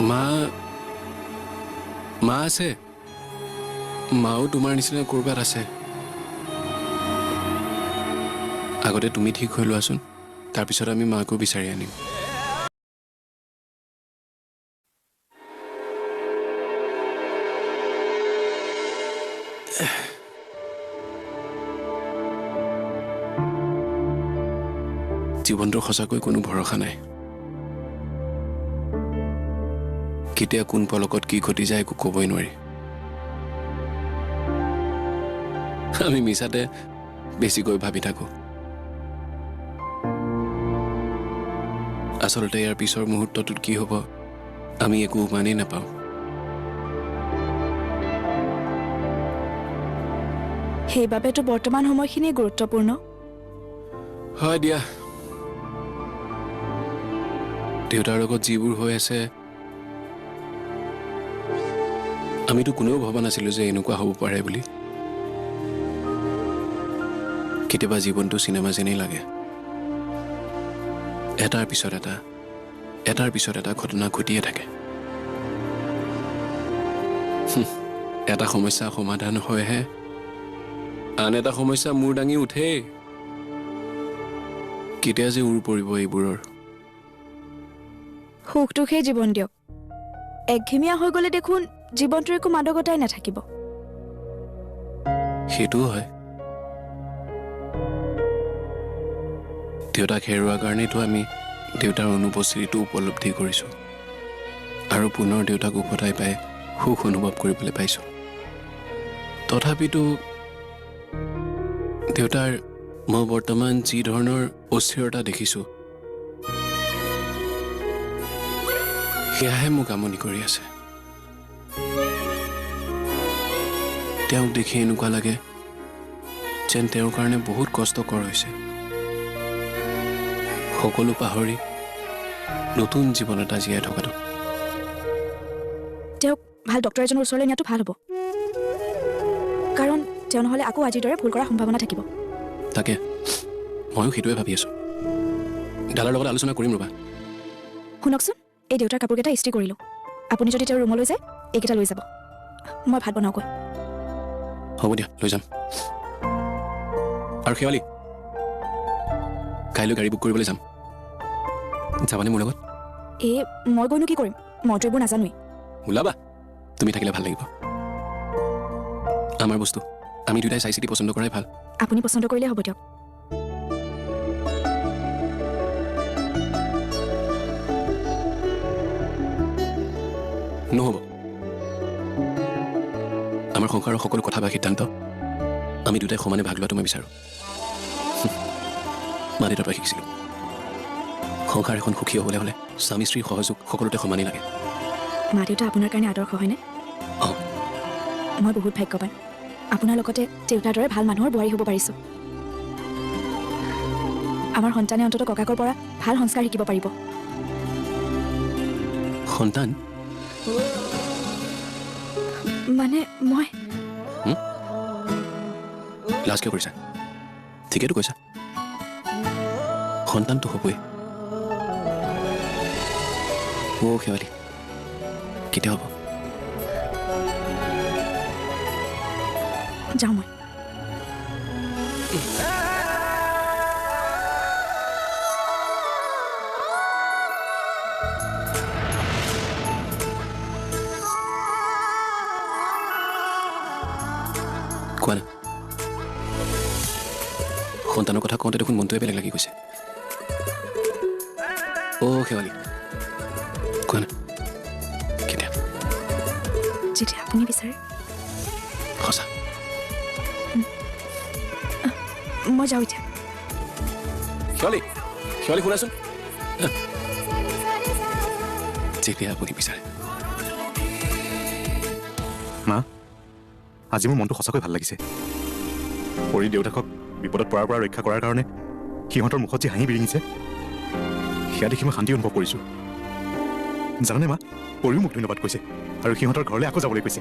মা মা আছে মাও তোমাৰ নিচিনা ক'ৰবাত আছে আগতে তুমি ঠিক হৈ লোৱাচোন তাৰপিছত আমি মাকো বিচাৰি আনিম জীৱনটোৰ সঁচাকৈ কোনো ভৰসা নাই কেতিয়া কোন পলকত কি ঘটি যায় একো ক'বই নোৱাৰি আমি মিছাতে বেছিকৈ ভাবি থাকো আচলতে ইয়াৰ পিছৰ মুহূৰ্তটোত কি হ'ব আমি একো উমানেই নাপাওঁ সেইবাবেতো বৰ্তমান সময়খিনি গুৰুত্বপূৰ্ণ হয় দিয়া দেউতাৰ লগত যিবোৰ হৈ আছে আমিতো কোনেও ভবা নাছিলো যে এনেকুৱা হ'ব পাৰে বুলি কেতিয়াবা জীৱনটো চিনেমা যেনেই লাগে এটাৰ পিছত এটা ঘটনা ঘটিয়ে থাকে এটা সমস্যা সমাধান হয়হে আন এটা সমস্যা মূৰ দাঙি উঠেই কেতিয়া যে উৰ পৰিব এইবোৰৰ সুখ দুখেই জীৱন দিয়ক একঘেমীয়া হৈ গ'লে দেখোন জীৱনটোৰ একো মাদকতাই নাথাকিব সেইটোও হয় দেউতাক হেৰুৱাৰ কাৰণেতো আমি দেউতাৰ অনুপস্থিতিটো উপলব্ধি কৰিছোঁ আৰু পুনৰ দেউতাক উভতাই পাই সুখ অনুভৱ কৰিবলৈ পাইছোঁ তথাপিতো দেউতাৰ মই বৰ্তমান যি ধৰণৰ অস্থিৰতা দেখিছোঁ সেয়াহে মোক আমনি কৰি আছে তেওঁক দেখি এনেকুৱা লাগে যেন তেওঁৰ কাৰণে বহুত কষ্টকৰ হৈছে সকলো পাহৰি নতুন জীৱন এটা জীয়াই থকাটো তেওঁক ভাল ডক্তৰ এজনৰ ওচৰলৈ নিয়াটো ভাল হ'ব কাৰণ তেওঁ নহ'লে আকৌ আজিৰ দৰে ভুল কৰাৰ সম্ভাৱনা থাকিব তাকে ময়ো সেইটোৱে ভাবি আছোঁ দাদাৰ লগত আলোচনা কৰিম ৰ'বা শুনকচোন এই দেউতাৰ কাপোৰকেইটা ইস্ত্ৰি কৰিলোঁ আপুনি যদি তেওঁৰ ৰুমলৈ যায় এইকেইটা লৈ যাব মই ভাত বনাওঁগৈ হ'ব দিয়া লৈ যাম আৰু শেৱালি কাইলৈ গাড়ী বুক কৰিবলৈ যাম যাবানে মোৰ লগত এই মই গৈনো কি কৰিম মইতো এইবোৰ নাজানোৱেই ওলাবা তুমি থাকিলে ভাল লাগিব আমাৰ বস্তু আমি দুয়োটাই চাই চিতি পচন্দ কৰাই ভাল আপুনি পচন্দ কৰিলে হ'ব দিয়ক নহ'ব আমাৰ সংসাৰৰ সকলো কথা বা সিদ্ধান্ত আমি দুয়োটাই সমানে ভাগ লোৱাটো মই বিচাৰোঁ মা দেউতাৰ পৰা শিকিছিলোঁ সংসাৰ এখন সুখী হ'বলৈ হ'লে স্বামী স্ত্ৰীৰ সহযোগ সকলোতে সমানেই লাগে মা দেউতা আপোনাৰ কাৰণে আদৰ্শ হয়নে অঁ মই বহুত ভাগ্যৱান আপোনাৰ লগতে দেউতাৰ দৰে ভাল মানুহৰ বোৱাৰী হ'ব পাৰিছোঁ আমাৰ সন্তানে অন্ততঃ ককাকৰ পৰা ভাল সংস্কাৰ শিকিব পাৰিব সন্তান মানে মই লাজ কিয় কৰিছা ঠিকেইতো কৈছা সন্তানটো হ'বই অ' শেৱালি কেতিয়া হ'ব যাওঁ মই কোৱা না সন্তানৰ কথা কওঁতে দেখোন মনটোৱে বেলেগ লাগি গৈছে অ' শেৱালি কোৱা না কেতিয়া যেতিয়া আপুনি বিচাৰে সঁচা মই যাওঁ এতিয়া শেৱালি শুনাচোন যেতিয়া আপুনি বিচাৰে মা আজি মোৰ মনটো সঁচাকৈ ভাল লাগিছে পৰি দেউতাকক বিপদত পৰাৰ পৰা ৰক্ষা কৰাৰ কাৰণে সিহঁতৰ মুখত যি হাঁহি বিৰিঙিছে সেয়া দেখি মই শান্তি অনুভৱ কৰিছোঁ জানানে মা পৰিও মোক ধন্যবাদ কৈছে আৰু সিহঁতৰ ঘৰলৈ আকৌ যাবলৈ কৈছে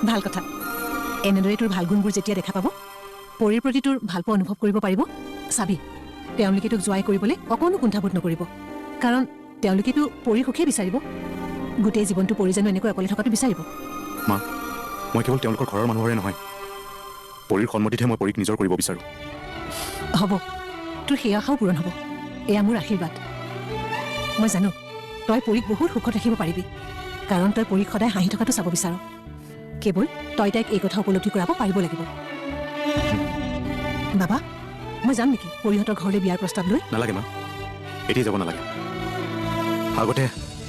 ভাল কথা এনেদৰে তোৰ ভাল গুণবোৰ যেতিয়া দেখা পাব পৰীৰ প্ৰতি তোৰ ভালপোৱা অনুভৱ কৰিব পাৰিব চাবি তেওঁলোকে তোক জোৱাই কৰিবলৈ অকণো কুণ্ঠাবোধ নকৰিব কাৰণ তেওঁলোকেতো পৰীৰ সুখেই বিচাৰিব গোটেই জীৱনটো পৰি জানো এনেকৈ অকলে থকাটো বিচাৰিব? মা, মই কেৱল তেওঁলোকৰ ঘৰৰ মানুহৰে নহয়, পৰীৰ সন্মতিতহে মই পৰীক নিজৰ কৰিব বিচাৰোঁ। হ'ব, তোৰ সেই আশাও পূৰণ হ'ব। এয়া মোৰ আশীৰ্বাদ। মই জানো তই পৰীক বহুত সুখত ৰাখিব পাৰিবি, কাৰণ তই পৰীক সদায় হাঁহি থকাটো চাব বিচাৰ। কেৱল তই তাইক এই কথা উপলব্ধি কৰাব পাৰিব লাগিব। বাবা, মই যাম নেকি পৰীহঁতৰ ঘৰলৈ বিয়াৰ প্ৰস্তাৱ লৈ? নালাগে মা, এতিয়া যাব নালাগে। আগতে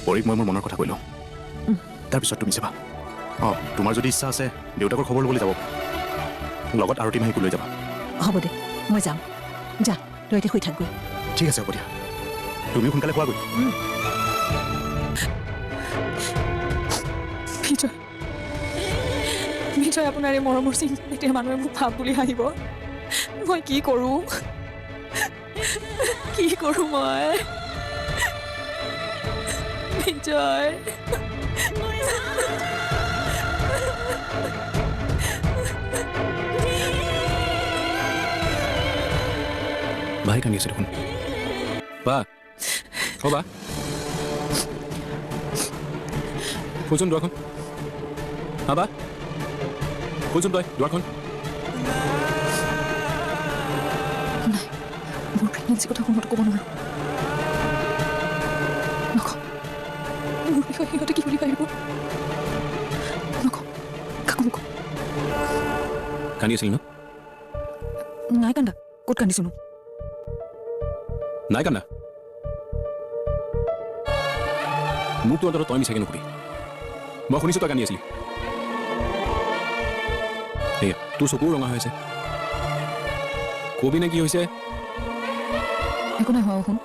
পৰীক মই মোৰ মনৰ কথা কৈ লওঁ, তাৰপিছত তুমি যাবা। অঁ, তোমাৰ যদি ইচ্ছা আছে দেউতাকৰ খবৰ ল'বলৈ যাব লগত আৰতি মাহীকো লৈ যাবা। হ'ব দে, মই যাম। যা, তই এতিয়া শুই থাকগৈ। ঠিক আছে, হ'ব দিয়া। তুমিও সোনকালে খোৱাগৈ। বিজয়, বিজয়, আপোনাৰ এই মৰমৰ চিন এতিয়া মানুহে মোক ভাব বুলি হাঁহিব। মই কি কৰোঁ, কি কৰোঁ মই? বিজয়, ভাই কান্দি আছে দেখোন। বা অ' বা খোলচোন দুৱাৰখন। হা বা খোলচোন তই দুৱাৰখন। নাই, মোৰ প্ৰেগনেঞ্চি কথা কোনোতো ক'ব নোৱাৰোঁ। নকওঁ, মোৰ বিষয়ে সিহঁতে কি বুলি পাৰিব? নকওঁ, কাকো নকওঁ। কান্দি আছিল ন? নাই কান্দা, ক'ত কান্দিছোনো? নাই কান্দা। মোকতো অন্তত তই মিছাকে নকবি। মই শুনিছোঁ তই কান্দি আছিলি। এয়া তোৰ চকুও ৰঙা হৈ আছে। কবি নে কি হৈছে? একো নাই হোৱা, শুন।